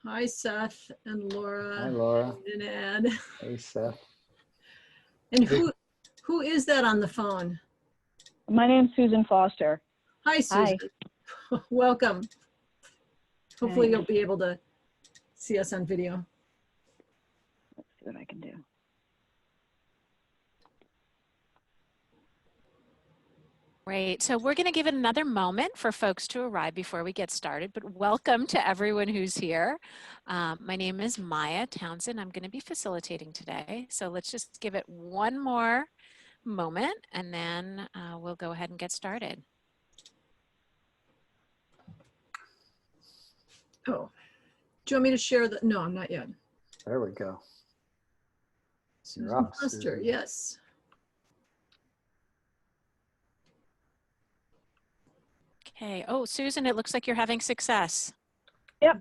Hi, Seth and Laura. Hi, Laura. And Ed. Hey, Seth. And who is that on the phone? My name's Susan Foster. Hi, Susan. Hi. Welcome. Hopefully you'll be able to see us on video. Let's see what I can do. Great. So we're going to give it another moment for folks to arrive before we get started, but welcome to everyone who's here. My name is Maya Townsend. I'm going to be facilitating today. So let's just give it one more moment and then we'll go ahead and get started. Oh, do you want me to share the, no, I'm not yet. There we go. Susan Foster, yes. Okay. Oh, Susan, it looks like you're having success. Yep.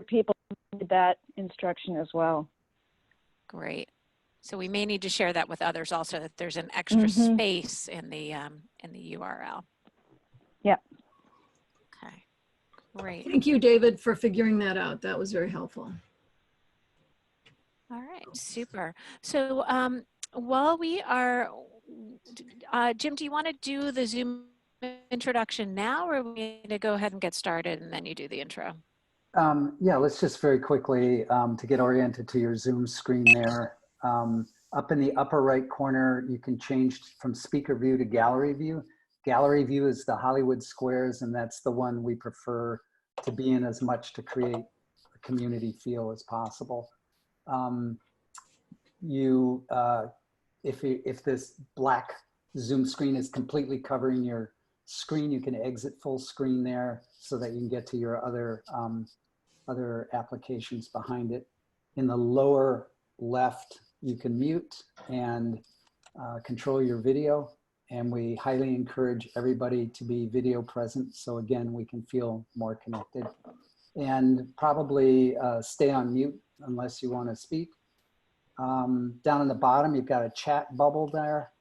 People did that instruction as well. Great. So we may need to share that with others also, that there's an extra space in the URL. Yep. Okay. Great. Thank you, David, for figuring that out. That was very helpful. All right. Super. So while we are, Jim, do you want to do the Zoom introduction now, or we need to go ahead and get started and then you do the intro? Yeah, let's just very quickly to get oriented to your Zoom screen there. Up in the upper right corner, you can change from speaker view to gallery view. Gallery view is the Hollywood squares, and that's the one we prefer to be in as much to create a community feel as possible. If this black Zoom screen is completely covering your screen, you can exit full screen there so that you can get to your other applications behind it. In the lower left, you can mute and control your video, and we highly encourage everybody to be video present, so again we can feel more connected. And probably stay on mute unless you want to speak. Down in the bottom, you've got a chat bubble there.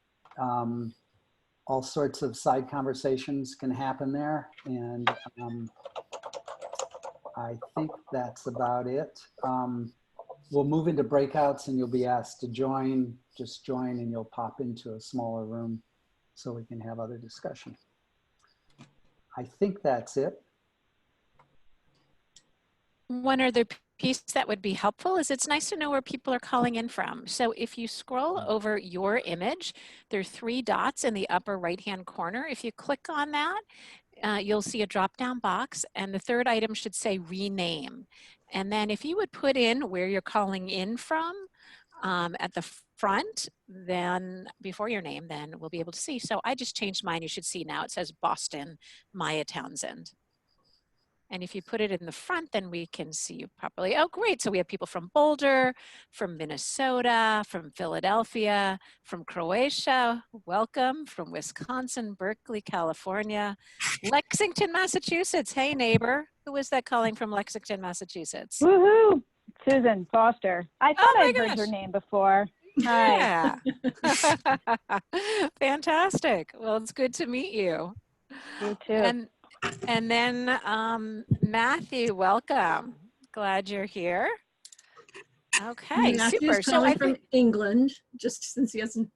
All sorts of side conversations can happen there, and I think that's about it. We'll move into breakouts and you'll be asked to join. Just join and you'll pop into a smaller room so we can have other discussion. I think that's it. One other piece that would be helpful is it's nice to know where people are calling in from. So if you scroll over your image, there are 3 dots in the upper right-hand corner. If you click on that, you'll see a drop-down box, and the 3rd item should say rename. And then if you would put in where you're calling in from at the front, then before your name, then we'll be able to see. So I just changed mine. You should see now it says Boston, Maya Townsend. And if you put it in the front, then we can see you properly. Oh, great. So we have people from Boulder, from Minnesota, from Philadelphia, from Croatia, welcome, from Wisconsin, Berkeley, California, Lexington, Massachusetts. Hey, neighbor. Who is that calling from Lexington, Massachusetts? Woohoo! Susan Foster. I thought I'd heard her name before. Hi. Yeah. Fantastic. Well, it's good to meet you. You too. And then Matthew, welcome. Glad you're here. Okay, Matthew's super. Calling from England, just since he hasn't.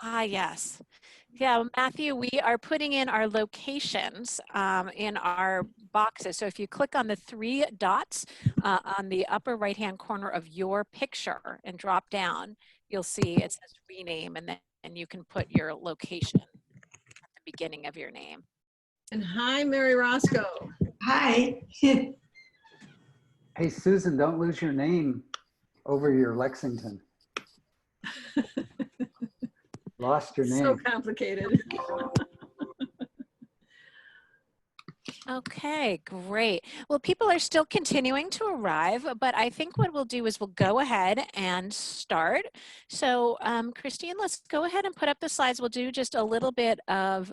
Ah, yes. Yeah, Matthew, we are putting in our locations in our boxes. So if you click on the 3 dots on the upper right-hand corner of your picture and drop down, you'll see it says rename, and then you can put your location at the beginning of your name. And hi, Mary Roscoe. Hi. Hey, Susan, don't lose your name over your Lexington. Lost your name. So complicated. Okay, great. Well, people are still continuing to arrive, but I think what we'll do is we'll go ahead and start. So Christine, let's go ahead and put up the slides. We'll do just a little bit of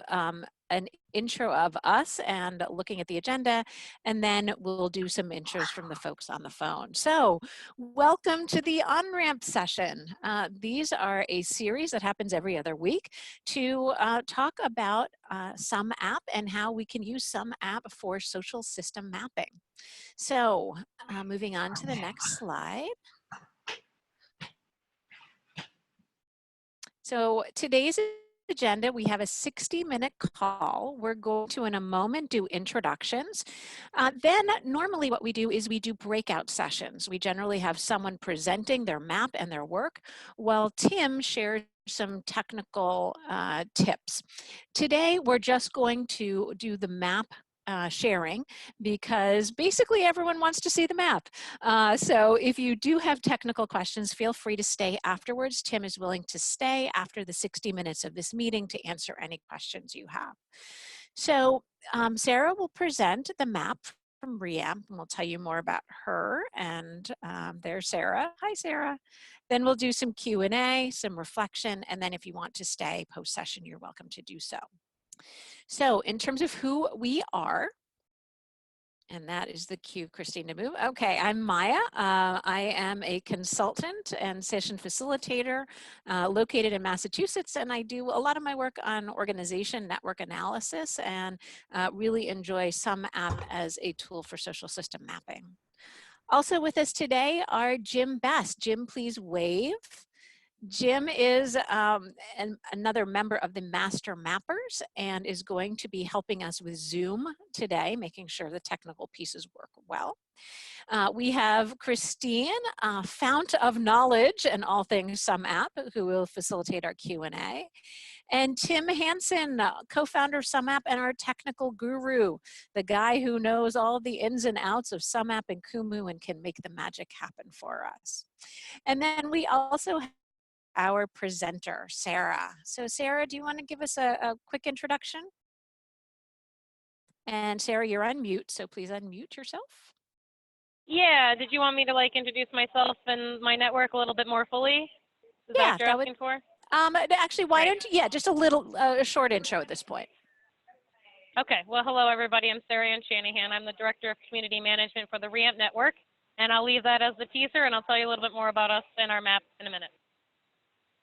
an intro of us and looking at the agenda, and then we'll do some intros from the folks on the phone. So welcome to the on-ramp session. These are a series that happens every other week to talk about sumApp and how we can use sumApp for social system mapping. So moving on to the next slide. So today's agenda, we have a 60-minute call. We're going to, in a moment, do introductions. Then normally what we do is we do breakout sessions. We generally have someone presenting their map and their work while Tim shares some technical tips. Today, we're just going to do the map sharing because basically everyone wants to see the map. So if you do have technical questions, feel free to stay afterwards. Tim is willing to stay after the 60 minutes of this meeting to answer any questions you have. So Sarah will present the map from REAMP, and we'll tell you more about her. And there's Sarah. Hi, Sarah. Then we'll do some Q&A, some reflection, and then if you want to stay post-session, you're welcome to do so. So in terms of who we are, and that is the cue, Christine, to move. Okay, I'm Maya. I am a consultant and session facilitator located in Massachusetts, and I do a lot of my work on organization network analysis and really enjoy sumApp as a tool for social system mapping. Also with us today are Jim Best. Jim, please wave. Jim is another member of the Master Mappers and is going to be helping us with Zoom today, making sure the technical pieces work well. We have Christine, fount of knowledge and all things sumApp, who will facilitate our Q&A. And Tim Hansen, co-founder of sumApp and our technical guru, the guy who knows all the ins and outs of sumApp and Kumu and can make the magic happen for us. And then we also have our presenter, Sarah. So Sarah, do you want to give us a quick introduction? And Sarah, you're on mute, so please unmute yourself. Yeah, did you want me to like introduce myself and my network a little bit more fully? Is that what you're asking for? Actually, why don't you, yeah, just a short intro at this point. Okay, well, hello everybody, I'm Sarah Shanahan. I'm the Director of Community Management for the REAMP Network, and I'll leave that as the teaser and I'll tell you a little bit more about us and our map in a minute.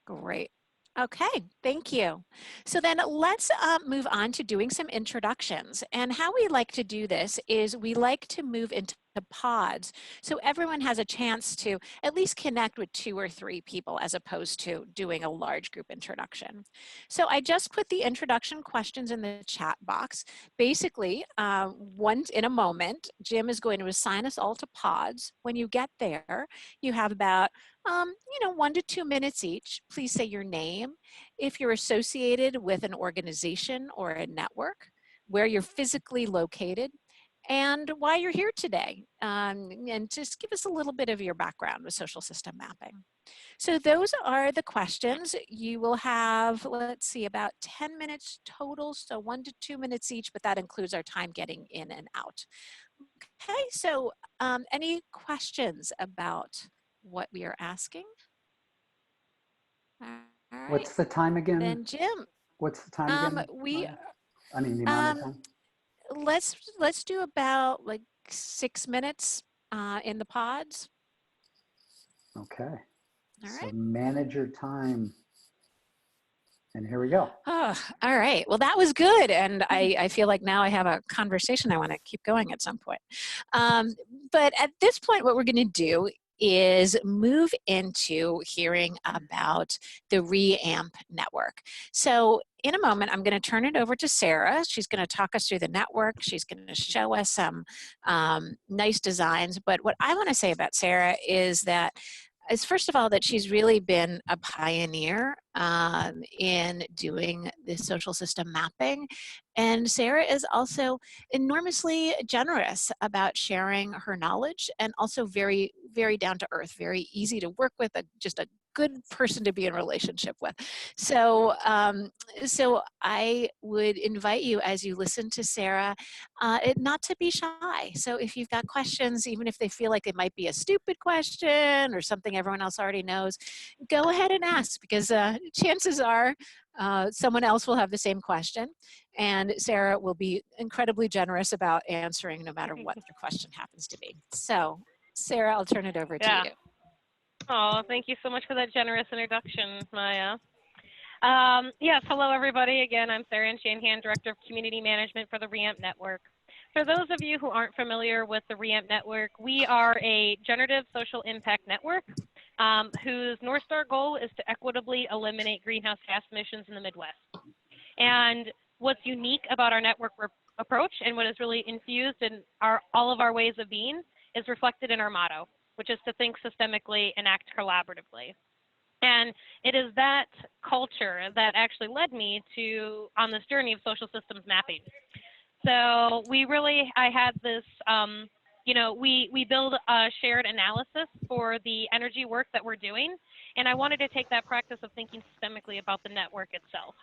Great. Okay, thank you. So then let's move on to doing some introductions. And how we like to do this is we like to move into pods so everyone has a chance to at least connect with 2 or 3 people as opposed to doing a large group introduction. So I just put the introduction questions in the chat box. Basically, once in a moment, Jim is going to assign us all to pods. When you get there, you have about 1 to 2 minutes each. Please say your name, if you're associated with an organization or a network, where you're physically located, and why you're here today. And just give us a little bit of your background with social system mapping. So those are the questions. You will have, let's see, about 10 minutes total, so 1 to 2 minutes each, but that includes our time getting in and out. Okay, so any questions about what we are asking? All right. What's the time again? Then Jim. What's the time again? I mean, the amount of time. Let's do about like 6 minutes in the pods. Okay. All So right. manage your time. And here we go. Oh, all right. Well, that was good. And I feel like now I have a conversation I want to keep going at some point. But at this point, what we're going to do is move into hearing about the REAMP network. So in a moment, I'm going to turn it over to Sarah. She's going to talk us through the network. She's going to show us some nice designs. But what I want to say about Sarah is that first of all, that she's really been a pioneer in doing this social system mapping. And Sarah is also enormously generous about sharing her knowledge and also very, very down to earth, very easy to work with, just a good person to be in relationship with. So, so I would invite you as you listen to Sarah, not to be shy. So if you've got questions, even if they feel like it might be a stupid question or something everyone else already knows, go ahead and ask, because chances are Someone else will have the same question, and Sarah will be incredibly generous about answering no matter what the question happens to be. So, Sarah, I'll turn it over to you. Oh, thank you so much for that generous introduction, Maya. Yes, hello everybody. Again, I'm Sarah Shanahan, Director of Community Management for the REAMP Network. For those of you who aren't familiar with the REAMP Network, we are a generative social impact network whose North Star goal is to equitably eliminate greenhouse gas emissions in the Midwest. And what's unique about our network approach and what is really infused in all of our ways of being is reflected in our motto, which is to think systemically and act collaboratively. And it is that culture that actually led me on this journey of social systems mapping. So I had this, we build a shared analysis for the energy work that we're doing. And I wanted to take that practice of thinking systemically about the network itself.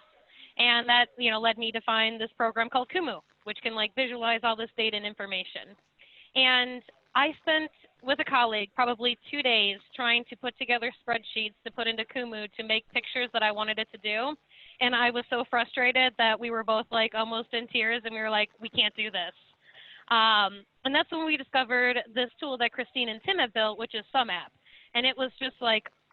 And that, led me to find this program called Kumu, which can visualize all this data and information. And I spent with a colleague probably 2 days trying to put together spreadsheets to put into Kumu to make pictures that I wanted it to do. And I was so frustrated that we were both almost in tears, and we were like, we can't do this. And that's when we discovered this tool that Christine and Tim have built, which is sumApp. And it was just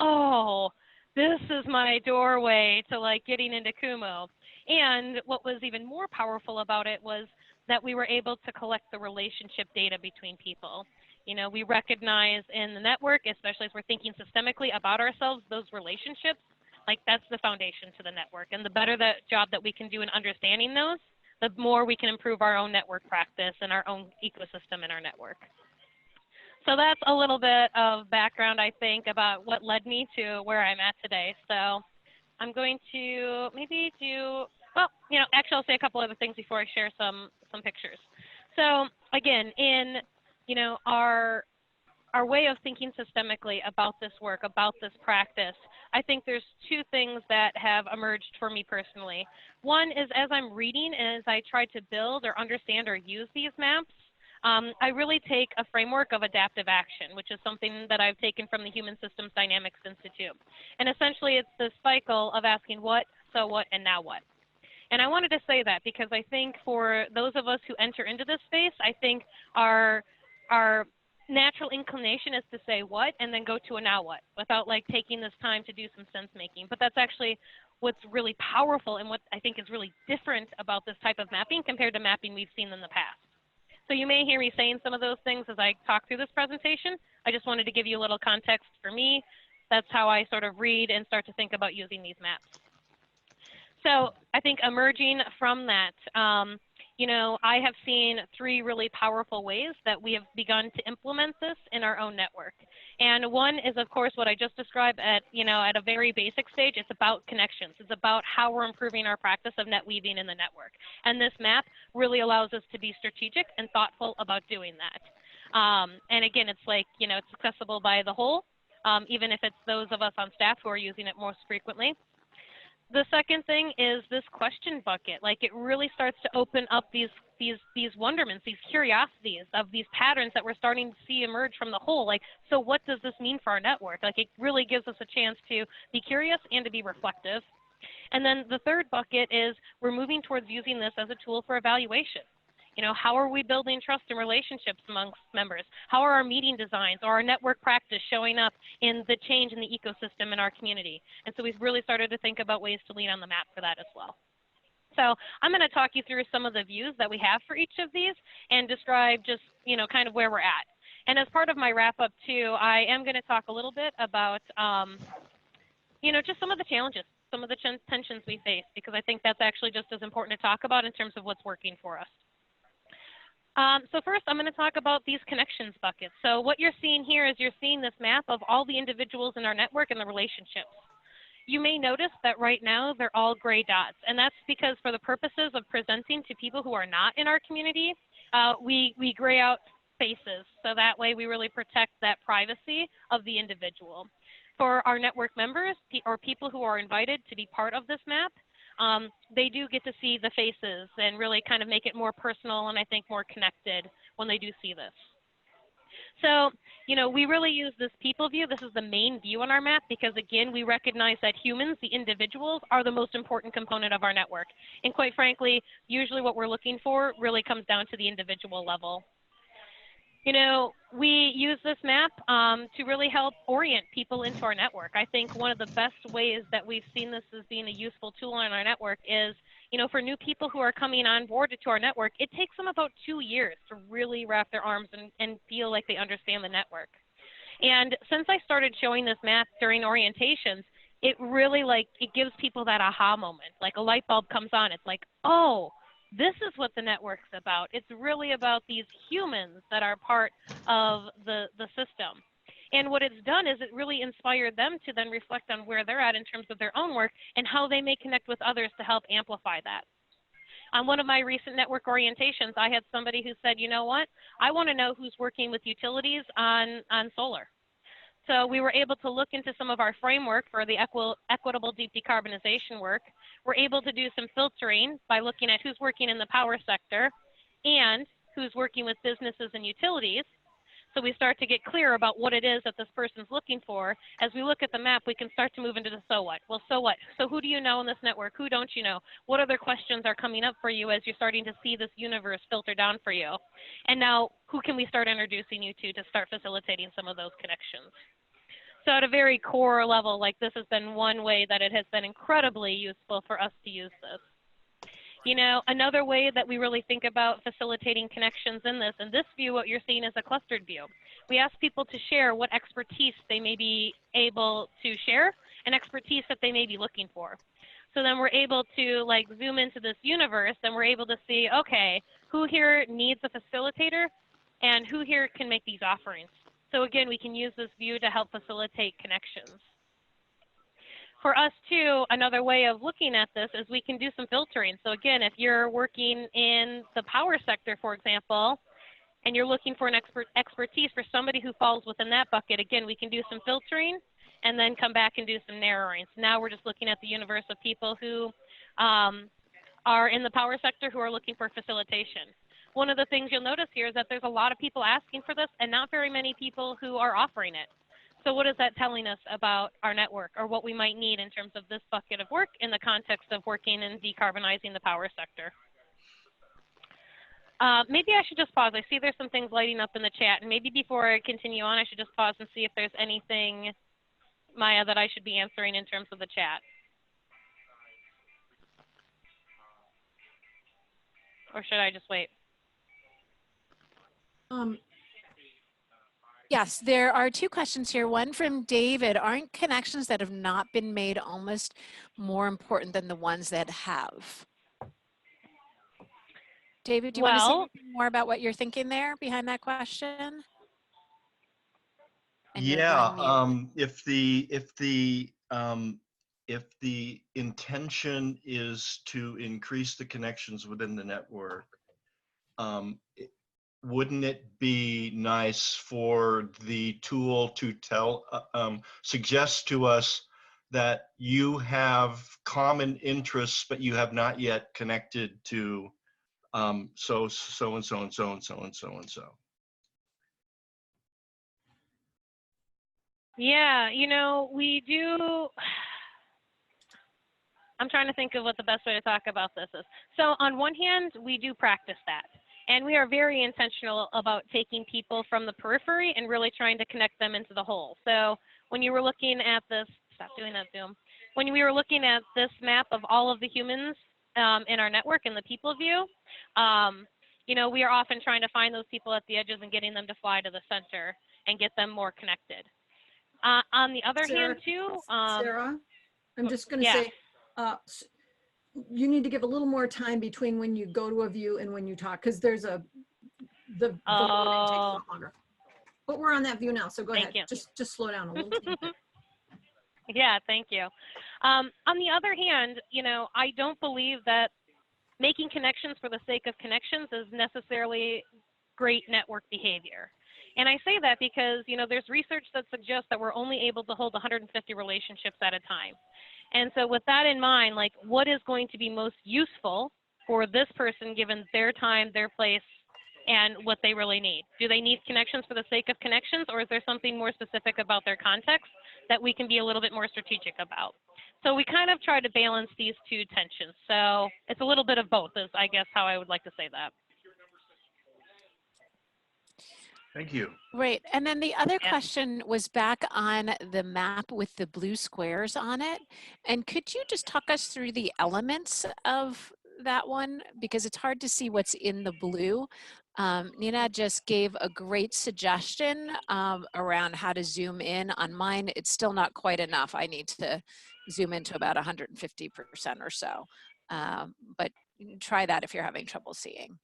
oh, this is my doorway to getting into Kumu. And what was even more powerful about it was that we were able to collect the relationship data between people. We recognize in the network, especially as we're thinking systemically about ourselves, those relationships, that's the foundation to the network. And the better the job that we can do in understanding those, the more we can improve our own network practice and our own ecosystem in our network. So that's a little bit of background, I think, about what led me to where I'm at today. So I'm going to maybe actually I'll say a couple other things before I share some pictures. So again, in our way of thinking systemically about this work, about this practice, I think there's two things that have emerged for me personally. One is as I'm reading and as I try to build or understand or use these maps, I really take a framework of adaptive action, which is something that I've taken from the Human Systems Dynamics Institute. And essentially it's this cycle of asking what, so what, and now what. And I wanted to say that because I think for those of us who enter into this space, I think our natural inclination is to say what and then go to a now what without taking this time to do some sense making. But that's actually what's really powerful and what I think is really different about this type of mapping compared to mapping we've seen in the past. So you may hear me saying some of those things as I talk through this presentation. I just wanted to give you a little context for me. That's how I sort of read and start to think about using these maps. So I think emerging from that, I have seen three really powerful ways that we have begun to implement this in our own network. And one is, of course, what I just described at a very basic stage. It's about connections. It's about how we're improving our practice of net weaving in the network. And this map really allows us to be strategic and thoughtful about doing that. And again, it's it's accessible by the whole, even if it's those of us on staff who are using it most frequently. The second thing is this question bucket. It really starts to open up these wonderments, these curiosities of these patterns that we're starting to see emerge from the whole. So what does this mean for our network? It really gives us a chance to be curious and to be reflective. And then the third bucket is we're moving towards using this as a tool for evaluation. How are we building trust and relationships amongst members? How are our meeting designs or our network practice showing up in the change in the ecosystem in our community? And so we've really started to think about ways to lean on the map for that as well. So I'm going to talk you through some of the views that we have for each of these and describe just, kind of where we're at. And as part of my wrap up too, I am going to talk a little bit about, just some of the challenges, some of the tensions we face, because I think that's actually just as important to talk about in terms of what's working for us. So first, I'm going to talk about these connections buckets. So what you're seeing here is you're seeing this map of all the individuals in our network and the relationships. You may notice that right now they're all gray dots, and that's because for the purposes of presenting to people who are not in our community, we gray out faces. So that way we really protect that privacy of the individual. For our network members or people who are invited to be part of this map, they do get to see the faces and really kind of make it more personal and I think more connected when they do see this. So, you know, we really use this people view. This is the main view on our map because, again, we recognize that humans, the individuals, are the most important component of our network. And quite frankly, usually what we're looking for really comes down to the individual level. You know, we use this map to really help orient people into our network. I think one of the best ways that we've seen this as being a useful tool in our network is, you know, for new people who are coming on board to our network, it takes them about 2 years to really wrap their arms and feel like they understand the network. And since I started showing this map during orientations, it really it gives people that aha moment, like a light bulb comes on. It's like, oh, this is what the network's about. It's really about these humans that are part of the system. And what it's done is it really inspired them to then reflect on where they're at in terms of their own work and how they may connect with others to help amplify that. On one of my recent network orientations, I had somebody who said, you know what, I want to know who's working with utilities on solar. So we were able to look into some of our framework for the equitable deep decarbonization work. We're able to do some filtering by looking at who's working in the power sector and who's working with businesses and utilities. So we start to get clear about what it is that this person's looking for. As we look at the map, we can start to move into the so what. Well, so what? So who do you know in this network? Who don't you know? What other questions are coming up for you as you're starting to see this universe filter down for you? And now, who can we start introducing you to start facilitating some of those connections? So at a very core level, like this has been one way that it has been incredibly useful for us to use this. You know, another way that we really think about facilitating connections in this view, what you're seeing is a clustered view. We ask people to share what expertise they may be able to share and expertise that they may be looking for. So then we're able to like zoom into this universe and we're able to see, okay, who here needs a facilitator and who here can make these offerings. So again, we can use this view to help facilitate connections. For us too, another way of looking at this is we can do some filtering. So again, if you're working in the power sector, for example, and you're looking for an expertise for somebody who falls within that bucket, again, we can do some filtering and then come back and do some narrowing. So now we're just looking at the universe of people who are in the power sector who are looking for facilitation. One of the things you'll notice here is that there's a lot of people asking for this and not very many people who are offering it. So what is that telling us about our network or what we might need in terms of this bucket of work in the context of working and decarbonizing the power sector? Maybe I should just pause. I see there's some things lighting up in the chat, and maybe before I continue on, I should just pause and see if there's anything, Maya, that I should be answering in terms of the chat. Or should I just wait? Yes, there are two questions here. One from David. Aren't connections that have not been made almost more important than the ones that have? David, do you want to say anything more about what you're thinking there behind that question? And yeah, if the intention is to increase the connections within the network, wouldn't it be nice for the tool to suggest to us that you have common interests, but you have not yet connected to so and so and so and so and so and so and so? Yeah, you know, we do. I'm trying to think of what the best way to talk about this is. So on one hand, we do practice that. And we are very intentional about taking people from the periphery and really trying to connect them into the whole. So when you were looking at this, stop doing that, Zoom. When we were looking at this map of all of the humans in our network in the people view, you know, we are often trying to find those people at the edges and getting them to fly to the center and get them more connected. On the other hand, too, Sarah, I'm just going to yeah. say, you need to give a little more time between when you go to a view and when you talk, because there's the loading takes a lot longer. But we're on that view now, so go ahead. Just slow down a little bit. Yeah, thank you. On the other hand, you know, I don't believe that making connections for the sake of connections is necessarily great network behavior. And I say that because, you know, there's research that suggests that we're only able to hold 150 relationships at a time. And so with that in mind, like, what is going to be most useful for this person given their time, their place, and what they really need. Do they need connections for the sake of connections, or is there something more specific about their context that we can be a little bit more strategic about? So we kind of try to balance these two tensions. So it's a little bit of both is, I guess, how I would like to say that. Thank you. Right. And then the other question was back on the map with the blue squares on it. And could you just talk us through the elements of that one? Because it's hard to see what's in the blue. Nina just gave a great suggestion around how to zoom in. On mine, it's still not quite enough. I need to zoom into about 150% or so. But try that if you're having trouble seeing.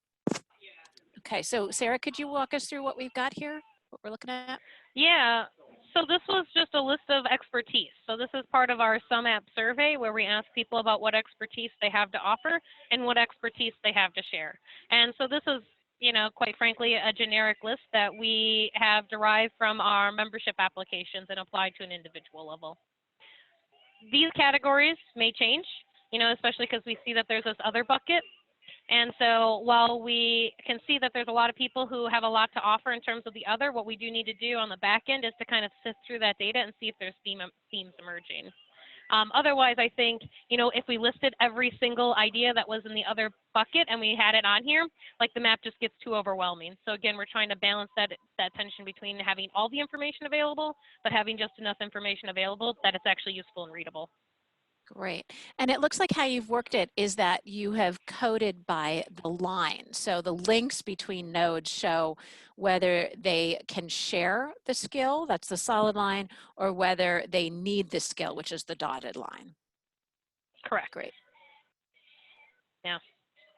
Okay, so Sarah, could you walk us through what we've got here, what we're looking at? Yeah, so this was just a list of expertise. So this is part of our sumApp survey where we ask people about what expertise they have to offer and what expertise they have to share. And so this is, you know, quite frankly, a generic list that we have derived from our membership applications and applied to an individual level. These categories may change, you know, especially because we see that there's this other bucket. And so while we can see that there's a lot of people who have a lot to offer in terms of the other, what we do need to do on the back end is to kind of sift through that data and see if there's themes emerging. Otherwise, I think, you know, if we listed every single idea that was in the other bucket and we had it on here, like the map just gets too overwhelming. So again, we're trying to balance that tension between having all the information available, but having just enough information available that it's actually useful and readable. Great. And it looks like how you've worked it is that you have coded by the line. So the links between nodes show whether they can share the skill, that's the solid line, or whether they need the skill, which is the dotted line. Correct. Great. Yeah.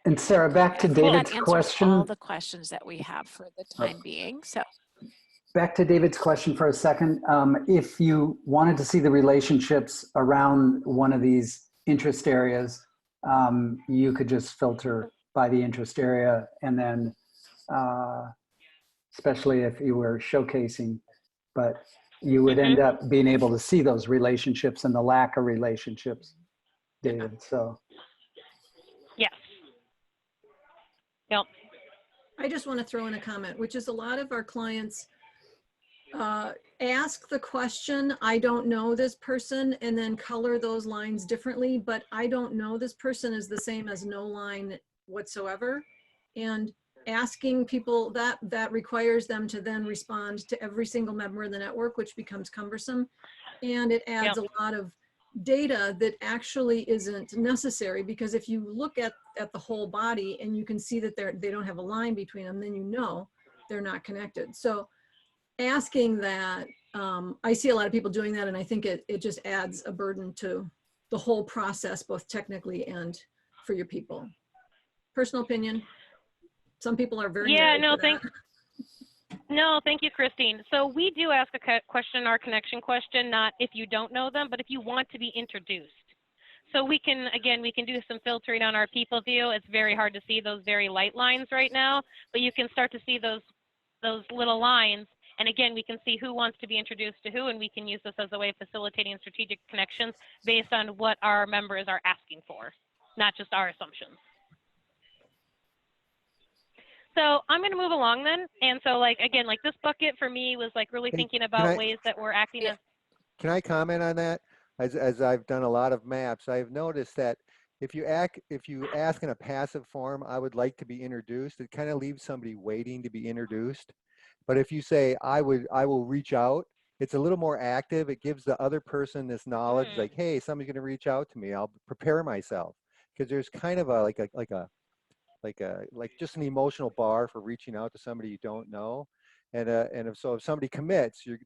And Sarah, back to David's That answers question. all the questions that we have for the time being. So Back to David's question for a second. If you wanted to see the relationships around one of these interest areas, you could just filter by the interest area, and then especially if you were showcasing, but you would end up being able to see those relationships and the lack of relationships, David. So Yes. Yep. I just want to throw in a comment, which is a lot of our clients ask the question, I don't know this person, and then color those lines differently, but I don't know this person is the same as no line whatsoever. And asking people that requires them to then respond to every single member of the network, which becomes cumbersome. And it adds a lot of data that actually isn't necessary, because if you look at the whole body and you can see that they don't have a line between them, then you know they're not connected. So asking that, I see a lot of people doing that, and I think it just adds a burden to the whole process, both technically and for your people. Personal opinion. Some people are very No, thank you, Christine. So we do ask a question, our connection question, not if you don't know them, but if you want to be introduced. So we can, again, we can do some filtering on our people view. It's very hard to see those very light lines right now, but you can start to see those little lines. And again, we can see who wants to be introduced to who, and we can use this as a way of facilitating strategic connections based on what our members are asking for, not just our assumptions. So I'm going to move along then. And so like, again, like this bucket for me was like really thinking about ways that we're acting as. Can I comment on that? As I've done a lot of maps, I've noticed that if you ask in a passive form, I would like to be introduced, it kind of leaves somebody waiting to be introduced. But if you say, I will reach out, it's a little more active. It gives the other person this knowledge, like, hey, somebody's going to reach out to me. I'll prepare myself, because there's kind of like just an emotional bar for reaching out to somebody you don't know. And if somebody commits, you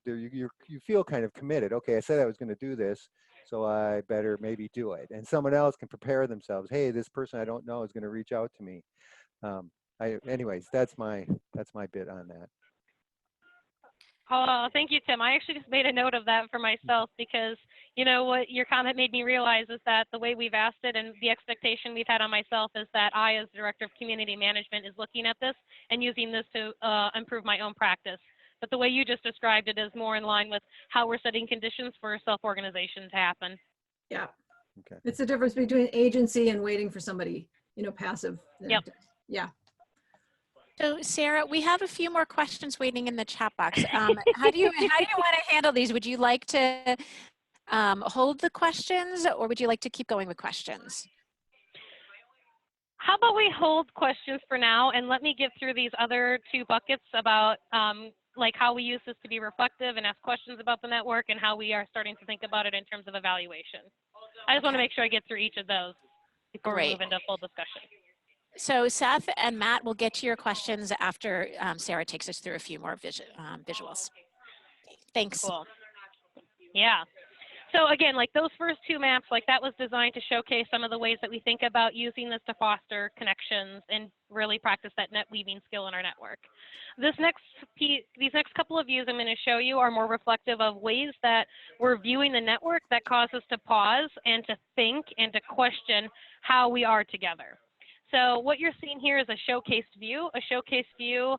feel kind of committed. Okay, I said I was going to do this, so I better maybe do it. And someone else can prepare themselves. Hey, this person I don't know is going to reach out to me. Anyways, that's my bit on that. Oh, thank you, Tim. I actually just made a note of that for myself, because you know what your comment made me realize is that the way we've asked it and the expectation we've had on myself is that I, as Director of Community Management, is looking at this and using this to improve my own practice. But the way you just described it is more in line with how we're setting conditions for self-organization to happen. Yeah. Okay. It's the difference between agency and waiting for somebody, you know, passive. Yep. Yeah. So Sarah, we have a few more questions waiting in the chat box. How do you want to handle these? Would you like to hold the questions, or would you like to keep going with questions? How about we hold questions for now, and let me get through these other two buckets about like how we use this to be reflective and ask questions about the network, and how we are starting to think about it in terms of evaluation. I just want to make sure I get through each of those before we move into full discussion. So Seth and Matt will get to your questions after Sarah takes us through a few more visuals. Thanks. Cool. Yeah. So again, like those first two maps, like that was designed to showcase some of the ways that we think about using this to foster connections and really practice that net weaving skill in our network. These next couple of views I'm going to show you are more reflective of ways that we're viewing the network that cause us to pause and to think and to question how we are together. So what you're seeing here is a showcased view. A showcased view,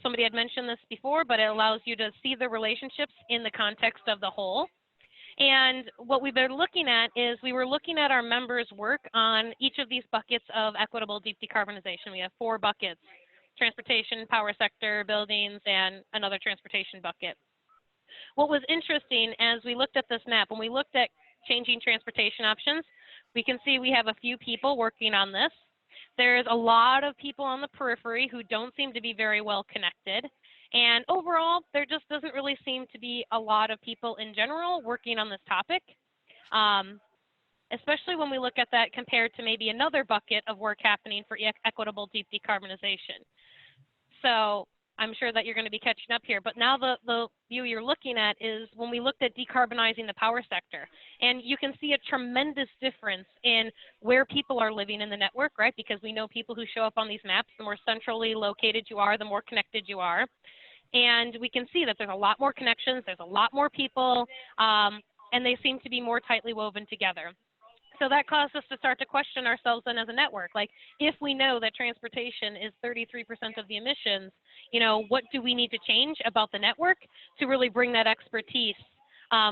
somebody had mentioned this before, but it allows you to see the relationships in the context of the whole. And what we've been looking at is we were looking at our members' work on each of these buckets of equitable deep decarbonization. We have 4 buckets: transportation, power sector, buildings, and another transportation bucket. What was interesting as we looked at this map, when we looked at changing transportation options, we can see we have a few people working on this. There's a lot of people on the periphery who don't seem to be very well connected. And overall, there just doesn't really seem to be a lot of people in general working on this topic, especially when we look at that compared to maybe another bucket of work happening for equitable deep decarbonization. So I'm sure that you're going to be catching up here, but now the view you're looking at is when we looked at decarbonizing the power sector. And you can see a tremendous difference in where people are living in the network, right? Because we know people who show up on these maps, the more centrally located you are, the more connected you are. And we can see that there's a lot more connections, there's a lot more people, and they seem to be more tightly woven together. So that caused us to start to question ourselves then as a network. Like, if we know that transportation is 33% of the emissions, you know, what do we need to change about the network to really bring that expertise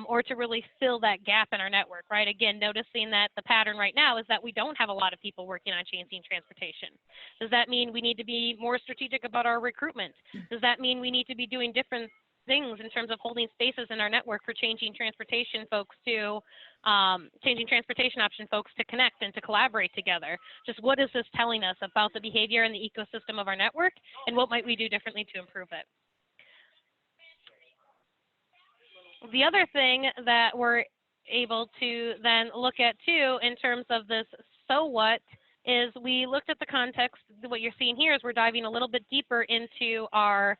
or to really fill that gap in our network, right? Again, noticing that the pattern right now is that we don't have a lot of people working on changing transportation. Does that mean we need to be more strategic about our recruitment? Does that mean we need to be doing different things in terms of holding spaces in our network for changing transportation folks to changing transportation option folks to connect and to collaborate together? Just what is this telling us about the behavior and the ecosystem of our network, and what might we do differently to improve it? The other thing that we're able to then look at too in terms of this so what is we looked at the context. What you're seeing here is we're diving a little bit deeper into our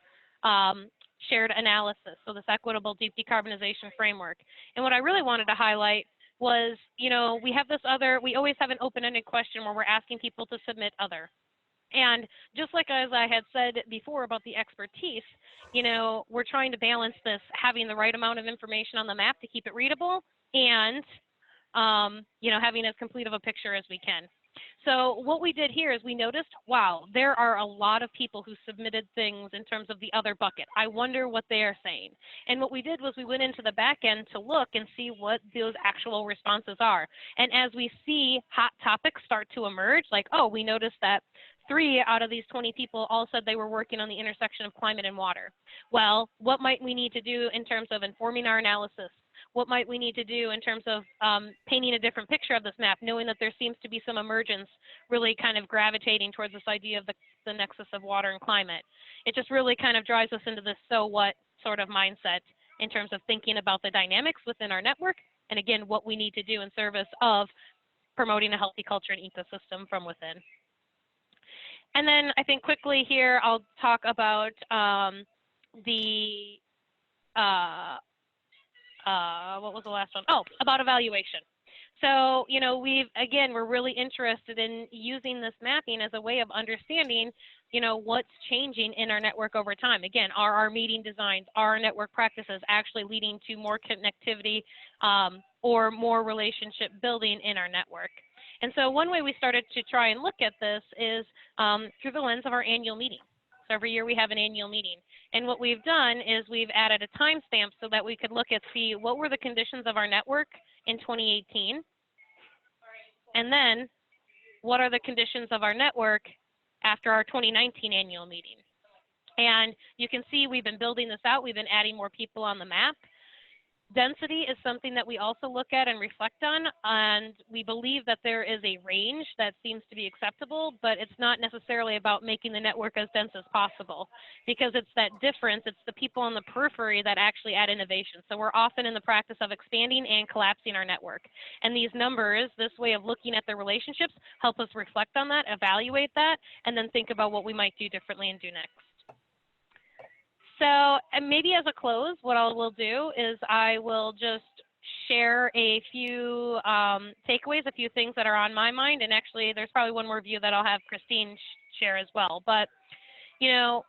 shared analysis, so this equitable deep decarbonization framework. And what I really wanted to highlight was, you know, we always have an open-ended question where we're asking people to submit other. And just like as I had said before about the expertise, you know, we're trying to balance this, having the right amount of information on the map to keep it readable and, you know, having as complete of a picture as we can. So what we did here is we noticed, wow, there are a lot of people who submitted things in terms of the other bucket. I wonder what they are saying. And what we did was we went into the back end to look and see what those actual responses are. And as we see hot topics start to emerge, like, oh, we noticed that 3 out of these 20 people all said they were working on the intersection of climate and water. Well, what might we need to do in terms of informing our analysis? What might we need to do in terms of painting a different picture of this map, knowing that there seems to be some emergence really kind of gravitating towards this idea of the nexus of water and climate? It just really kind of drives us into this so what sort of mindset in terms of thinking about the dynamics within our network, and again, what we need to do in service of promoting a healthy culture and ecosystem from within. And then I think quickly here, I'll talk about what was the last one? Oh, about evaluation. So, you know, we're really interested in using this mapping as a way of understanding, you know, what's changing in our network over time. Again, are our meeting designs, are our network practices actually leading to more connectivity or more relationship building in our network? And so one way we started to try and look at this is through the lens of our annual meeting. So every year we have an annual meeting. And what we've done is we've added a timestamp so that we could look at, see what were the conditions of our network in 2018, and then what are the conditions of our network after our 2019 annual meeting. And you can see we've been building this out. We've been adding more people on the map. Density is something that we also look at and reflect on, and we believe that there is a range that seems to be acceptable, but it's not necessarily about making the network as dense as possible, because it's that difference, it's the people on the periphery that actually add innovation. So we're often in the practice of expanding and collapsing our network. And these numbers, this way of looking at the relationships, help us reflect on that, evaluate that, and then think about what we might do differently and do next. So, and maybe as a close, what I will do is I will just share a few takeaways, a few things that are on my mind. And actually, there's probably one more view that I'll have Christine share as well. But, you know,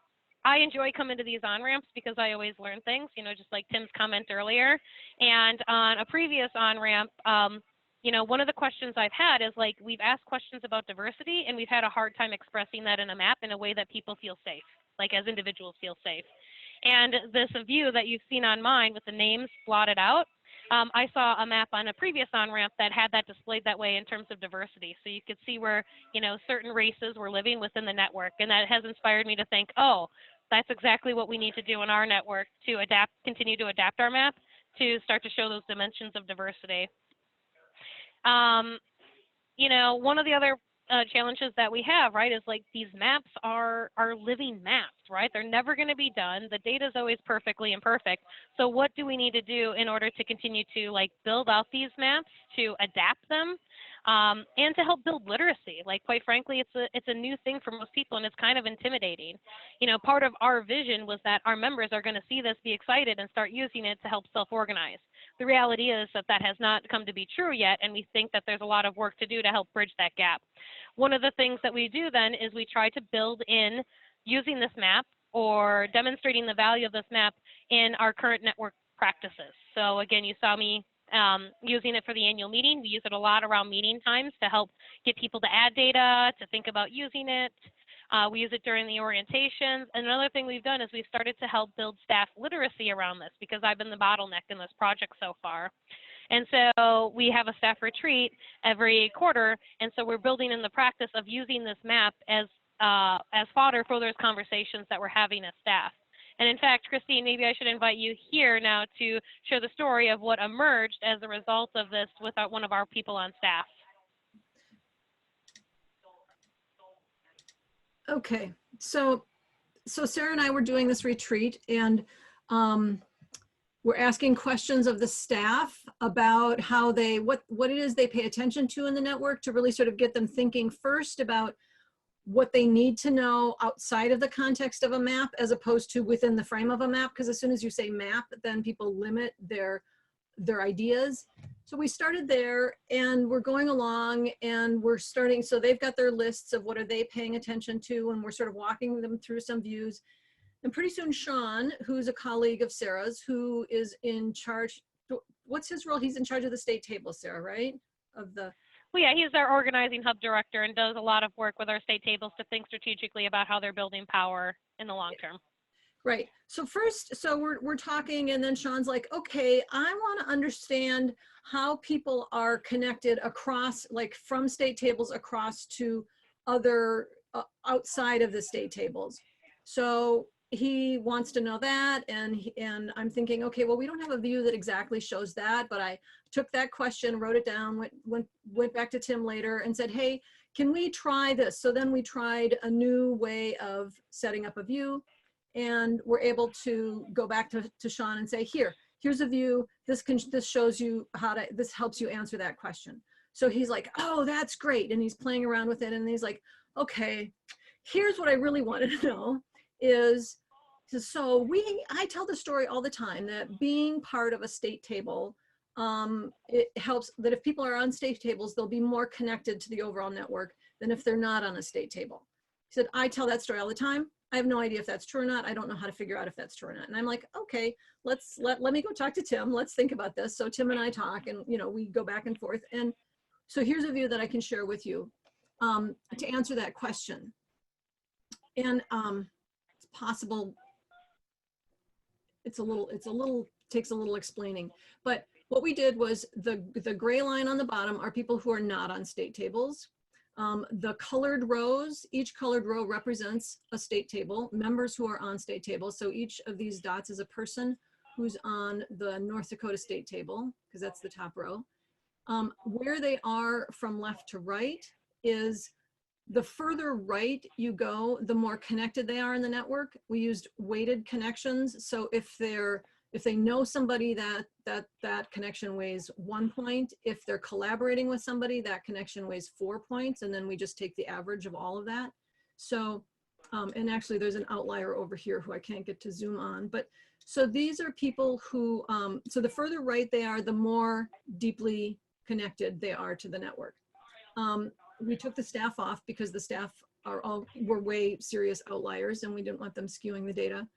I enjoy coming to these on-ramps because I always learn things, you know, just like Tim's comment earlier. And on a previous on-ramp, you know, one of the questions I've had is like, we've asked questions about diversity and we've had a hard time expressing that in a map in a way that people feel safe, like as individuals feel safe. And this view that you've seen on mine with the names blotted out, I saw a map on a previous on-ramp that had that displayed that way in terms of diversity. So you could see where, you know, certain races were living within the network. And that has inspired me to think, oh, that's exactly what we need to do in our network to adapt, continue to adapt our map to start to show those dimensions of diversity. You know, one of the other challenges that we have, right, is like these maps are living maps, right? They're never going to be done. The data is always perfectly imperfect. So what do we need to do in order to continue to like build out these maps, to adapt them, and to help build literacy? Like, quite frankly, it's a new thing for most people, and it's kind of intimidating. You know, part of our vision was that our members are going to see this, be excited, and start using it to help self-organize. The reality is that that has not come to be true yet, and we think that there's a lot of work to do to help bridge that gap. One of the things that we do then is we try to build in using this map or demonstrating the value of this map in our current network practices. So again, you saw me using it for the annual meeting. We use it a lot around meeting times to help get people to add data, to think about using it. We use it during the orientations. Another thing we've done is we've started to help build staff literacy around this, because I've been the bottleneck in this project so far. And so we have a staff retreat every quarter, and so we're building in the practice of using this map as fodder for those conversations that we're having as staff. And in fact, Christine, maybe I should invite you here now to share the story of what emerged as a result of this with one of our people on staff. Okay, so Sarah and I were doing this retreat, and we're asking questions of the staff about how they, what it is they pay attention to in the network, to really sort of get them thinking first about what they need to know outside of the context of a map as opposed to within the frame of a map. Because as soon as you say map, then people limit their ideas. So we started there, and we're going along, and we're starting, so they've got their lists of what are they paying attention to, and we're sort of walking them through some views. And pretty soon Sean, who's a colleague of Sarah's, who is in charge, what's his role? He's in charge of the state table, Sarah, right? Of the... Well, yeah, he's our organizing hub director and does a lot of work with our state tables to think strategically about how they're building power in the long term. Right. So first, so we're talking, and then Sean's like, okay, I want to understand how people are connected across, like from state tables across to other outside of the state tables. So he wants to know that, and I'm thinking, okay, well, we don't have a view that exactly shows that, but I took that question, wrote it down, went back to Tim later and said, hey, can we try this? So then we tried a new way of setting up a view, and we're able to go back to Sean and say, here's a view, this shows you how to, this helps you answer that question. So he's like, oh, that's great. And he's playing around with it, and he's like, okay, here's what I really wanted to know is, so I tell the story all the time that being part of a state table, it helps that if people are on state tables, they'll be more connected to the overall network than if they're not on a state table. He said, I tell that story all the time. I have no idea if that's true or not. I don't know how to figure out if that's true or not. And I'm like, okay, let me go talk to Tim. Let's think about this. So Tim and I talk, and we go back and forth. And so here's a view that I can share with you to answer that question. And it's possible, takes a little explaining, but what we did was the gray line on the bottom are people who are not on state tables. The colored rows, each colored row represents a state table, members who are on state tables. So each of these dots is a person who's on the North Dakota state table, because that's the top row. Where they are from left to right is the further right you go, the more connected they are in the network. We used weighted connections. So if they know somebody, that connection weighs 1 point. If they're collaborating with somebody, that connection weighs 4 points. And then we just take the average of all of that. So, and actually there's an outlier over here who I can't get to zoom on. But so these are people who, so the further right they are, the more deeply connected they are to the network. We took the staff off because the staff were way serious outliers and we didn't want them skewing the data.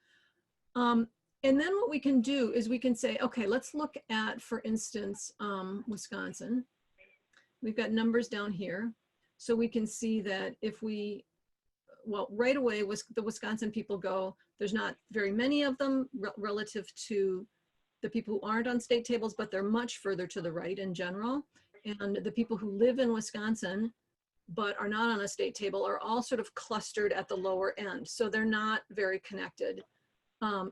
And then what we can do is we can say, okay, let's look at, for instance, Wisconsin. We've got numbers down here. So we can see that if we, well, right away, the Wisconsin people go, there's not very many of them relative to the people who aren't on state tables, but they're much further to the right in general. And the people who live in Wisconsin but are not on a state table are all sort of clustered at the lower end. So they're not very connected.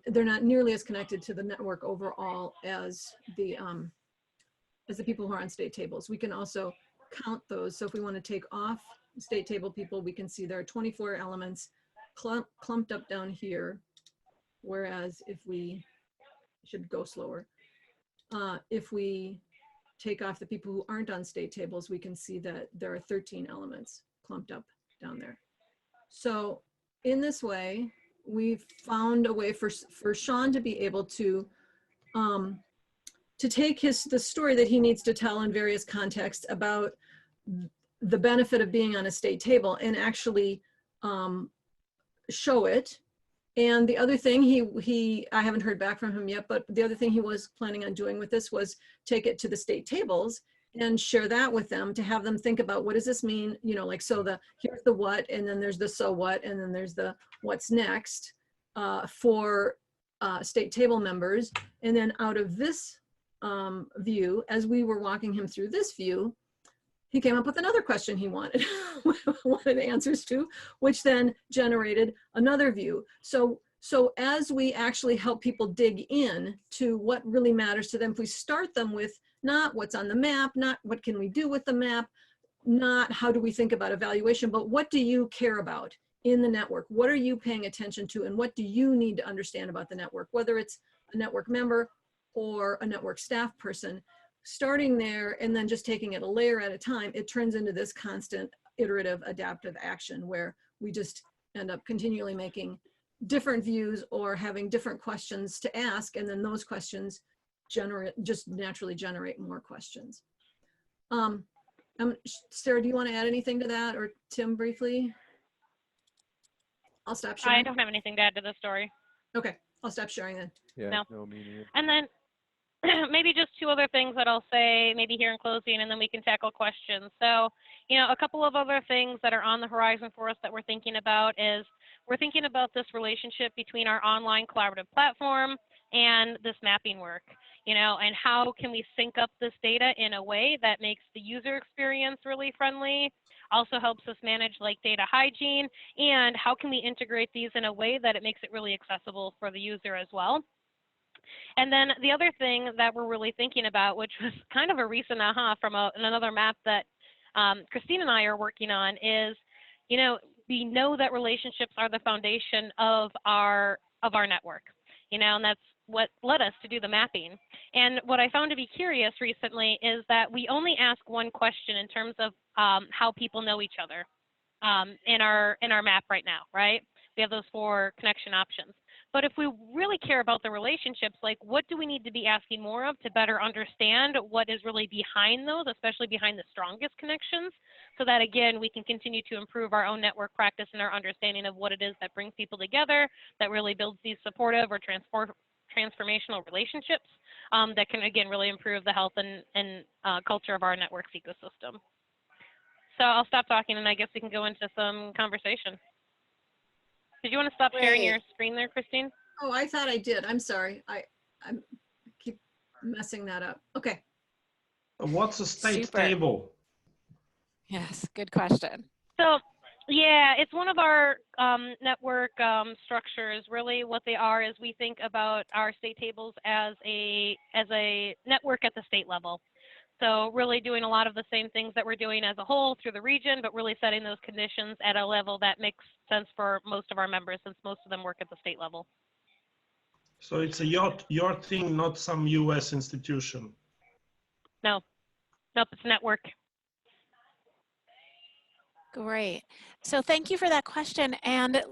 They're not nearly as connected to the network overall as the people who are on state tables. We can also count those. So if we want to take off state table people, we can see there are 24 elements clumped up down here. Whereas if we should go slower, if we take off the people who aren't on state tables, we can see that there are 13 elements clumped up down there. So in this way, we've found a way for Sean to be able to take the story that he needs to tell in various contexts about the benefit of being on a state table and actually show it. And the other thing I haven't heard back from him yet, but the other thing he was planning on doing with this was take it to the state tables and share that with them to have them think about what does this mean? You know, like, so here's the what, and then there's the so what, and then there's the what's next for state table members. And then out of this view, as we were walking him through this view, he came up with another question he wanted answers to, which then generated another view. So as we actually help people dig in to what really matters to them, if we start them with not what's on the map, not what can we do with the map, not how do we think about evaluation, but what do you care about in the network? What are you paying attention to, and what do you need to understand about the network, whether it's a network member or a network staff person? Starting there and then just taking it a layer at a time, it turns into this constant iterative adaptive action where we just end up continually making different views or having different questions to ask, and then those questions just naturally generate more questions. Sarah, do you want to add anything to that, or Tim briefly? I'll stop sharing. I don't have anything to add to the story. Okay, I'll stop sharing then. Yeah, no, me neither. And then maybe just two other things that I'll say maybe here in closing, and then we can tackle questions. So, you know, a couple of other things that are on the horizon for us that we're thinking about is we're thinking about this relationship between our online collaborative platform and this mapping work, you know, and how can we sync up this data in a way that makes the user experience really friendly, also helps us manage like data hygiene, and how can we integrate these in a way that it makes it really accessible for the user as well. And then the other thing that we're really thinking about, which was kind of a recent aha from another map that Christine and I are working on, is, you know, we know that relationships are the foundation of our network, you know, and that's what led us to do the mapping. And what I found to be curious recently is that we only ask one question in terms of how people know each other in our map right now, right? We have those 4 connection options. But if we really care about the relationships, like what do we need to be asking more of to better understand what is really behind those, especially behind the strongest connections, so that again, we can continue to improve our own network practice and our understanding of what it is that brings people together, that really builds these supportive or transformational relationships that can again really improve the health and culture of our network's ecosystem. So I'll stop talking and I guess we can go into some conversation. Did you want to stop sharing your screen there, Christine? Oh, I thought I did. I'm sorry. I keep messing that up. Okay. What's a state table? Yes, good question. So, yeah, it's one of our network structures. Really, what they are is we think about our state tables as a network at the state level. So really doing a lot of the same things that we're doing as a whole through the region, but really setting those conditions at a level that makes sense for most of our members, since most of them work at the state level. So it's a your thing, not some US institution. No, nope, it's a network. Great. So thank you for that question. And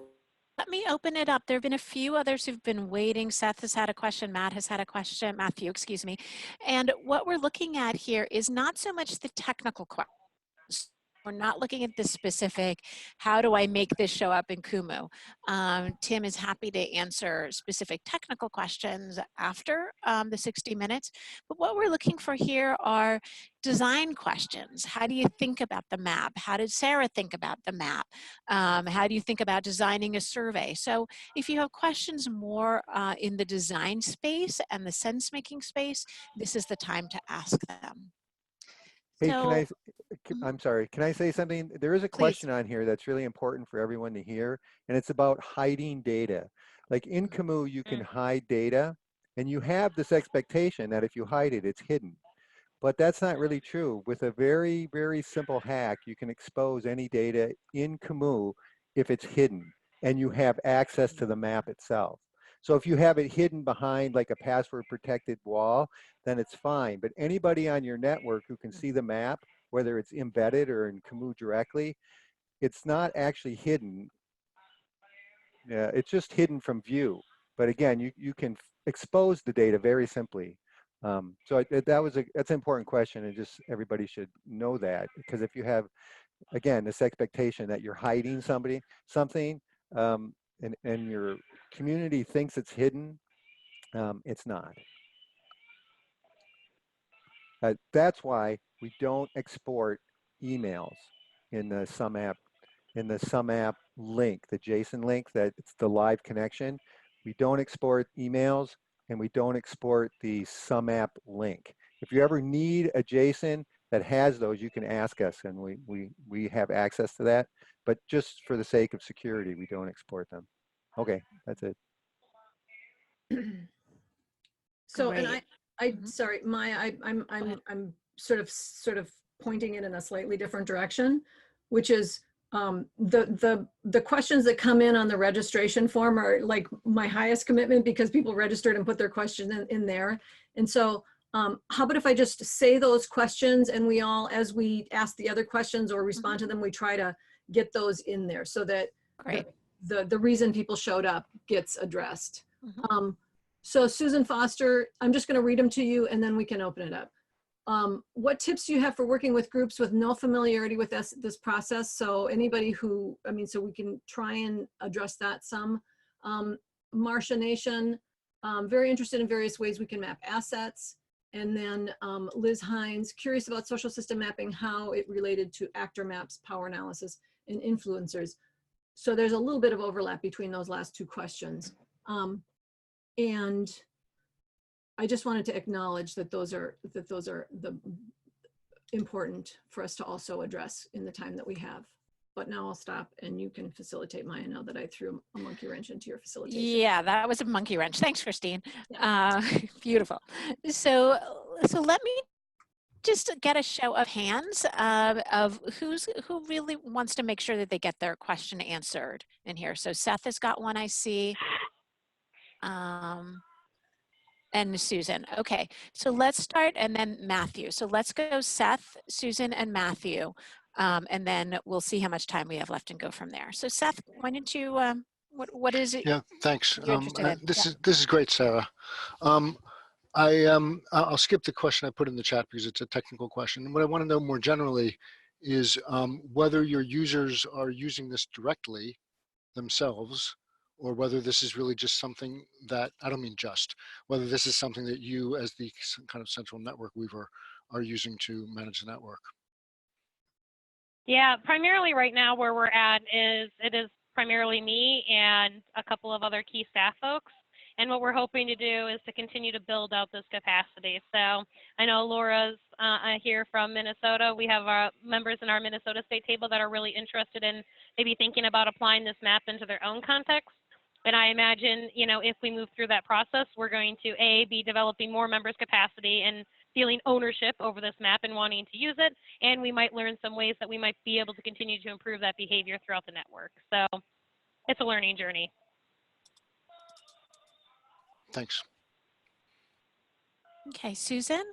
let me open it up. There have been a few others who've been waiting. Seth has had a question. Matt has had a question. Matthew, excuse me. And what we're looking at here is not so much the technical questions. We're not looking at the specific, how do I make this show up in Kumu? Tim is happy to answer specific technical questions after the 60 minutes. But what we're looking for here are design questions. How do you think about the map? How did Sarah think about the map? How do you think about designing a survey? So if you have questions more in the design space and the sense-making space, this is the time to ask them. Hey, So, I'm sorry, can I say something? There is a question on here that's really important for everyone to hear, and it's about hiding data. Like in Camus, you can hide data, and you have this expectation that if you hide it, it's hidden. But that's not really true. With a very, very simple hack, you can expose any data in Camus if it's hidden, and you have access to the map itself. So if you have it hidden behind like a password protected wall, then it's fine. But anybody on your network who can see the map, whether it's embedded or in Camus directly, it's not actually hidden. It's just hidden from view. But again, you can expose the data very simply. So that's an important question, and just everybody should know that, because if you have, again, this expectation that you're hiding something, and your community thinks it's hidden, it's not. That's why we don't export emails in the sumApp link, the JSON link, that it's the live connection. We don't export emails, and we don't export the sumApp link. If you ever need a JSON that has those, you can ask us, and we have access to that. But just for the sake of security, we don't export them. Okay, that's it. So, and sorry, Maya, I'm sort of pointing it in a slightly different direction, which is the questions that come in on the registration form are like my highest commitment, because people registered and put their question in there. And so how about if I just say those questions, and we all, as we ask the other questions or respond to them, we try to get those in there so that the reason people showed up gets addressed. So Susan Foster, I'm just going to read them to you, and then we can open it up. What tips do you have for working with groups with no familiarity with this process? So anybody who, so we can try and address that some. Marcia Nation, very interested in various ways we can map assets. And then Liz Hines, curious about social system mapping, how it related to actor maps, power analysis, and influencers. So there's a little bit of overlap between those last two questions. And I just wanted to acknowledge that those are the important for us to also address in the time that we have. But now I'll stop, and you can facilitate, Maya, now that I threw a monkey wrench into your facilitation. Yeah, that was a monkey wrench. Thanks, Christine. Yeah. Beautiful. So let me just get a show of hands of who really wants to make sure that they get their question answered in here. So Seth has got one, I see. And Susan. Okay, so let's start, and then Matthew. So let's go Seth, Susan, and Matthew, and then we'll see how much time we have left and go from there. So Seth, why don't you, what is it? Yeah, thanks. You're interested in? This is great, Sarah. I'll skip the question I put in the chat because it's a technical question. What I want to know more generally is whether your users are using this directly themselves, or whether this is really just something that, I don't mean just, whether this is something that you as the kind of central network weaver are using to manage the network. Yeah, primarily right now where we're at is, it is primarily me and a couple of other key staff folks. And what we're hoping to do is to continue to build out this capacity. So I know Laura's here from Minnesota. We have members in our Minnesota state table that are really interested in maybe thinking about applying this map into their own context. And I imagine, you know, if we move through that process, we're going to be developing more members' capacity and feeling ownership over this map and wanting to use it. And we might learn some ways that we might be able to continue to improve that behavior throughout the network. So it's a learning journey. Thanks. Okay, Susan?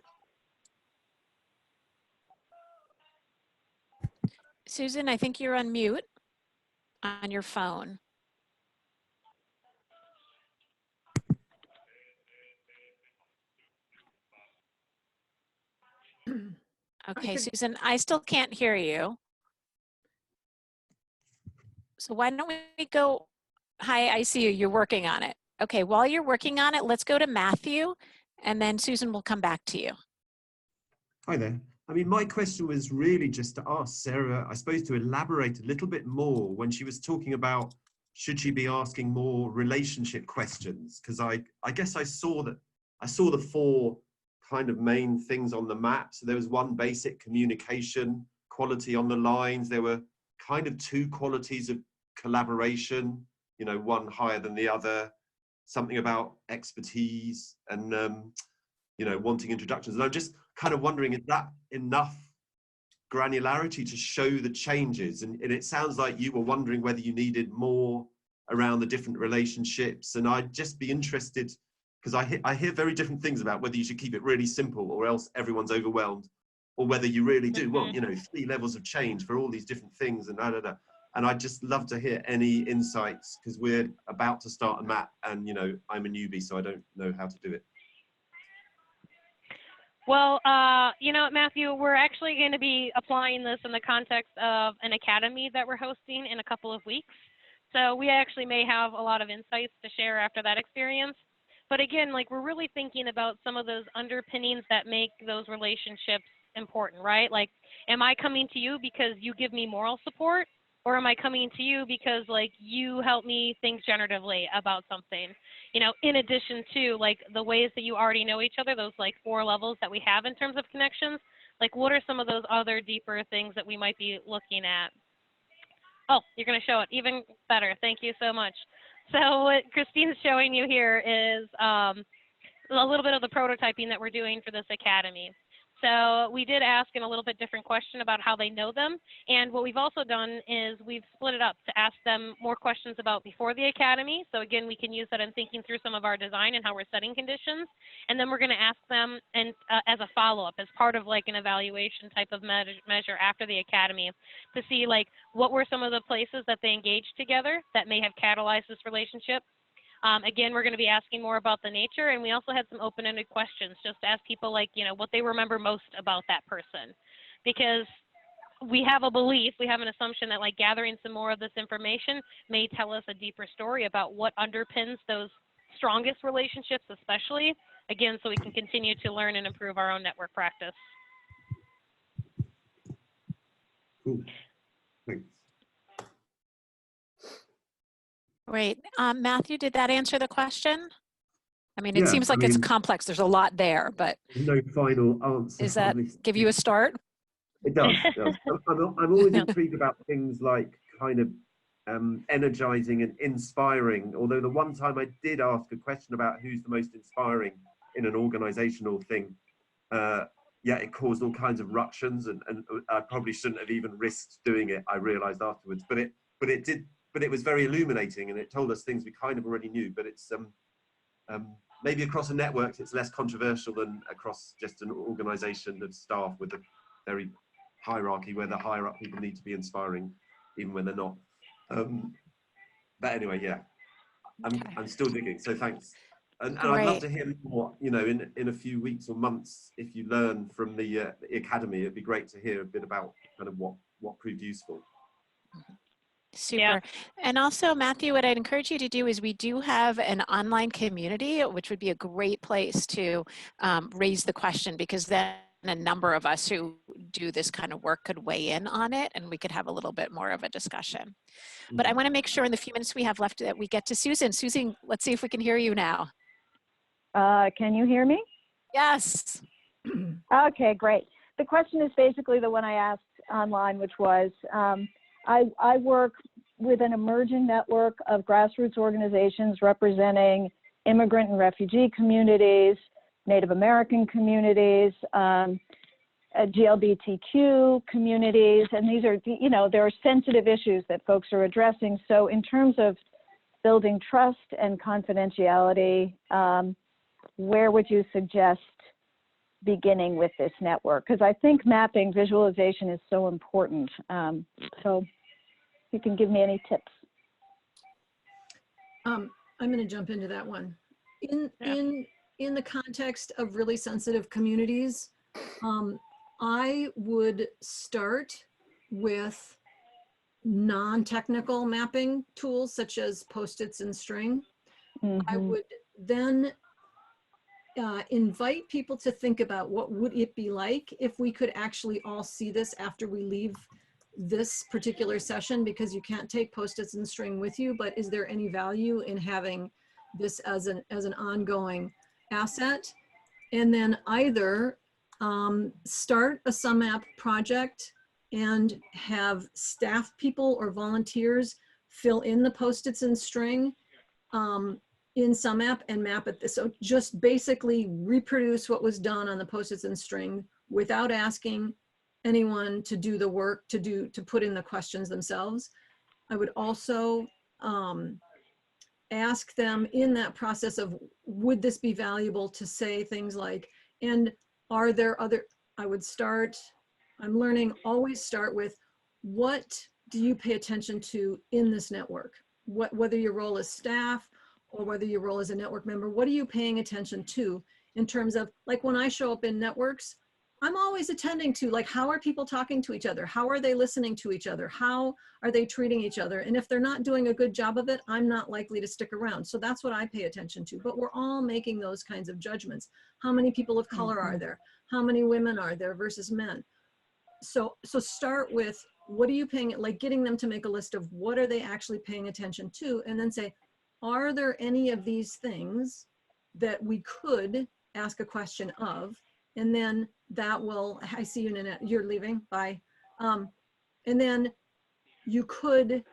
Susan, I think you're on mute on your phone. Okay, Susan, I still can't hear you. So why don't we go, hi, I see you, you're working on it. Okay, while you're working on it, let's go to Matthew, and then Susan will come back to you. Hi there. I mean, my question was really just to ask Sarah, I suppose, to elaborate a little bit more when she was talking about should she be asking more relationship questions? Because I guess I saw the 4 kind of main things on the map. So there was one basic communication quality on the lines. There were kind of 2 qualities of collaboration, you know, one higher than the other, something about expertise and, you know, wanting introductions. And I'm just kind of wondering, is that enough granularity to show the changes? And it sounds like you were wondering whether you needed more around the different relationships. And I'd just be interested, because I hear very different things about whether you should keep it really simple or else everyone's overwhelmed, or whether you really do want, you know, 3 levels of change for all these different things and And I'd just love to hear any insights, because we're about to start a map and, you know, I'm a newbie, so I don't know how to do it. Well, you know, Matthew, we're actually going to be applying this in the context of an academy that we're hosting in a couple of weeks. So we actually may have a lot of insights to share after that experience. But again, like, we're really thinking about some of those underpinnings that make those relationships important, right? Like, am I coming to you because you give me moral support? Or am I coming to you because, like, you help me think generatively about something? You know, in addition to, like, the ways that you already know each other, those, like, 4 levels that we have in terms of connections, like, what are some of those other deeper things that we might be looking at? Oh, you're going to show it. Even better. Thank you so much. So what Christine's showing you here is a little bit of the prototyping that we're doing for this academy. So we did ask in a little bit different question about how they know them. And what we've also done is we've split it up to ask them more questions about before the academy. So again, we can use that in thinking through some of our design and how we're setting conditions. And then we're going to ask them and as a follow-up, as part of like an evaluation type of measure after the academy, to see like what were some of the places that they engaged together that may have catalyzed this relationship. Again, we're going to be asking more about the nature, and we also had some open-ended questions just to ask people, like, you know, what they remember most about that person. Because we have a belief, we have an assumption that, like, gathering some more of this information may tell us a deeper story about what underpins those strongest relationships, especially, again, so we can continue to learn and improve our own network practice. Cool. Thanks. Great. Matthew, did that answer the question? I mean, it Yeah, seems like it's complex. There's a lot there, but no final answer. Does that give you a start? It does. It does. I'm always intrigued about things like kind of energizing and inspiring. Although the one time I did ask a question about who's the most inspiring in an organizational thing, yeah, it caused all kinds of ructions, and I probably shouldn't have even risked doing it. I realized afterwards, but it did. But it was very illuminating, and it told us things we kind of already knew. But it's maybe across a network, it's less controversial than across just an organization of staff with a very hierarchy where the higher up people need to be inspiring, even when they're not. But anyway, yeah, I'm still digging. So thanks, and I'd love to hear more. You know, in a few weeks or months, if you learn from the academy, it'd be great to hear a bit about kind of what proved useful. Super. Yeah. And also, Matthew, what I'd encourage you to do is we do have an online community, which would be a great place to raise the question, because then a number of us who do this kind of work could weigh in on it, and we could have a little bit more of a discussion. But I want to make sure in the few minutes we have left that we get to Susan. Susan, let's see if we can hear you now. Can you hear me? Yes. Okay, great. The question is basically the one I asked online, which was, I work with an emerging network of grassroots organizations representing immigrant and refugee communities, Native American communities, GLBTQ communities, and these are, you know, there are sensitive issues that folks are addressing. So in terms of building trust and confidentiality, where would you suggest beginning with this network? Because I think mapping visualization is so important. So you can give me any tips. I'm going to jump into that one. In the context of really sensitive communities, I would start with non-technical mapping tools such as Post-its and string. I would then invite people to think about what would it be like if we could actually all see this after we leave this particular session, because you can't take Post-its and string with you, but is there any value in having this as an ongoing asset? And then either start a sumApp project and have staff people or volunteers fill in the Post-its and string in sumApp and map it. So just basically reproduce what was done on the Post-its and string without asking anyone to do the work, to put in the questions themselves. I would also ask them in that process of, would this be valuable, to say things like, and are there other, I would start, I'm learning, always start with, what do you pay attention to in this network? Whether your role is staff or whether your role as a network member, what are you paying attention to in terms of, like when I show up in networks, I'm always attending to, like, how are people talking to each other? How are they listening to each other? How are they treating each other? And if they're not doing a good job of it, I'm not likely to stick around. So that's what I pay attention to. But we're all making those kinds of judgments. How many people of color are there? How many women are there versus men? So start with, what are you paying, like getting them to make a list of what are they actually paying attention to, and then say, are there any of these things that we could ask a question of? And then that will, I see you, Nanette, you're leaving, bye. And then you could,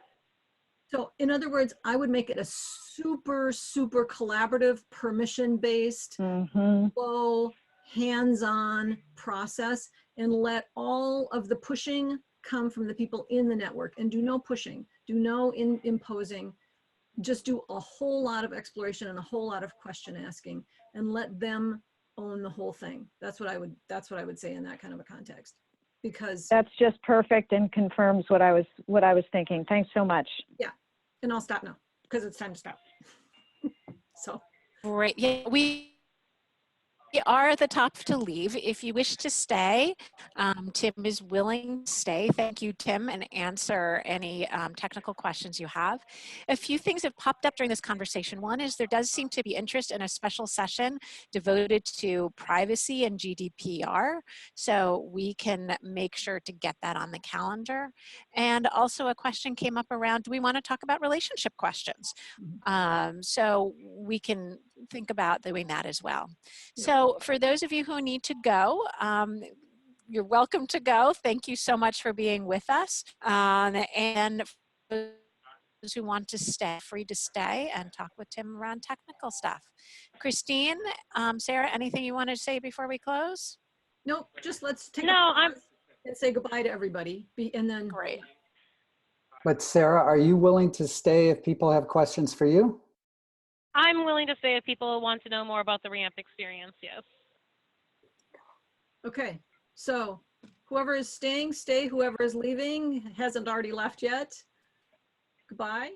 so in other words, I would make it a super, super collaborative, permission-based, slow, hands-on process, and let all of the pushing come from the people in the network, and do no pushing, do no imposing, just do a whole lot of exploration and a whole lot of question asking, and let them own the whole thing. That's what I would say in that kind of a context, because that's just perfect and confirms what I was thinking. Thanks so much. Yeah, and I'll stop now because it's time to stop. So great. Yeah, we are at the top to leave. If you wish to stay, Tim is willing to stay. Thank you, Tim, and answer any technical questions you have. A few things have popped up during this conversation. One is there does seem to be interest in a special session devoted to privacy and GDPR, so we can make sure to get that on the calendar. And also a question came up around, do we want to talk about relationship questions? So we can think about doing that as well. So for those of you who need to go, you're welcome to go. Thank you so much for being with us. And for those who want to stay, free to stay and talk with Tim around technical stuff. Christine, Sarah, anything you want to say before we close? Nope, just let's take and say goodbye to everybody. And then great. But Sarah, are you willing to stay if people have questions for you? I'm willing to stay if people want to know more about the RAMP experience, yes. Okay, so whoever is staying, stay. Whoever is leaving hasn't already left yet. Goodbye.